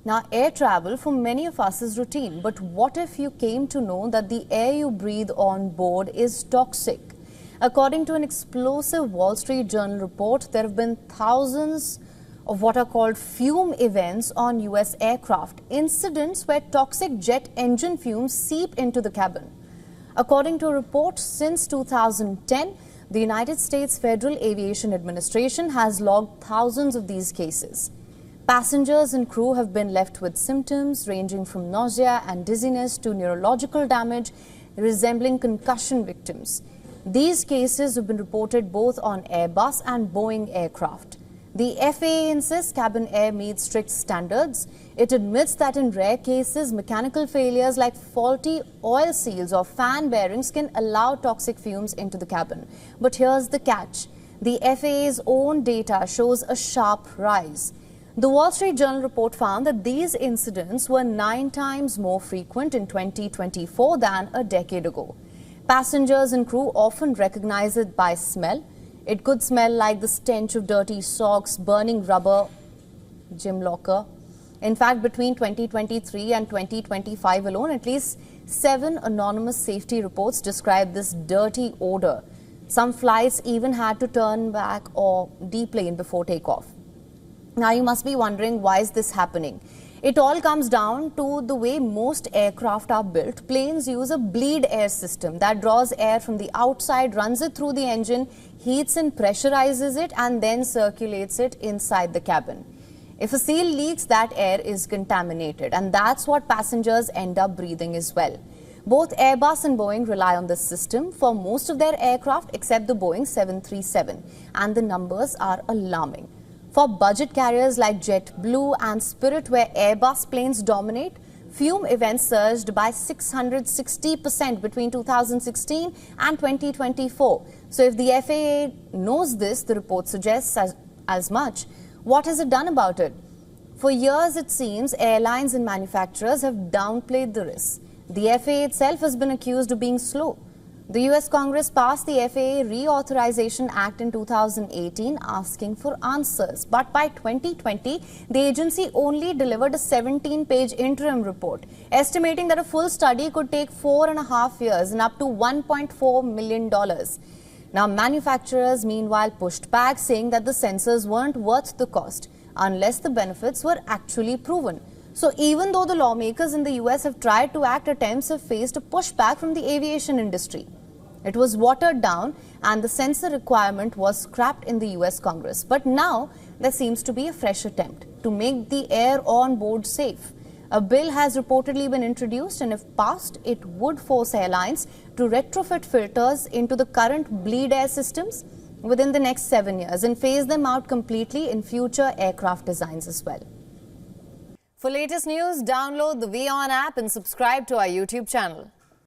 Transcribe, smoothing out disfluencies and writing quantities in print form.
Now, air travel for many of us is routine, but what if you came to know that the air you breathe on board is toxic? According to an explosive Wall Street Journal report, there have been thousands of what are called fume events on US aircraft, incidents where toxic jet engine fumes seep into the cabin. According to a report, since 2010, the United States Federal Aviation Administration has logged thousands of these cases. Passengers and crew have been left with symptoms ranging from nausea and dizziness to neurological damage resembling concussion victims. These cases have been reported both on Airbus and Boeing aircraft. The FAA insists cabin air meets strict standards. It admits that in rare cases, mechanical failures like faulty oil seals or fan bearings can allow toxic fumes into the cabin. But here's the catch. The FAA's own data shows a sharp rise. The Wall Street Journal report found that these incidents were 9 times more frequent in 2024 than a decade ago. Passengers and crew often recognize it by smell. It could smell like the stench of dirty socks, burning rubber, gym locker. In fact, between 2023 and 2025 alone, at least 7 anonymous safety reports describe this dirty odor. Some flights even had to turn back or deplane before takeoff. Now, you must be wondering, why is this happening? It all comes down to the way most aircraft are built. Planes use a bleed air system that draws air from the outside, runs it through the engine, heats and pressurizes it, and then circulates it inside the cabin. If a seal leaks, that air is contaminated, and that's what passengers end up breathing as well. Both Airbus and Boeing rely on this system for most of their aircraft except the Boeing 737, and the numbers are alarming. For budget carriers like JetBlue and Spirit, where Airbus planes dominate, fume events surged by 660% between 2016 and 2024. So if the FAA knows this, the report suggests as much. What has it done about it? For years, it seems, airlines and manufacturers have downplayed the risks. The FAA itself has been accused of being slow. The US Congress passed the FAA Reauthorization Act in 2018 asking for answers. But by 2020, the agency only delivered a 17-page interim report, estimating that a full study could take 4.5 years and up to $1.4 million. Now, manufacturers meanwhile pushed back, saying that the sensors weren't worth the cost unless the benefits were actually proven. So even though the lawmakers in the US have tried to act, attempts have faced a pushback from the aviation industry. It was watered down and the sensor requirement was scrapped in the US Congress. But now there seems to be a fresh attempt to make the air on board safe. A bill has reportedly been introduced, and if passed, it would force airlines to retrofit filters into the current bleed air systems within the next 7 years and phase them out completely in future aircraft designs as well. For latest news, download the WION app and subscribe to our YouTube channel.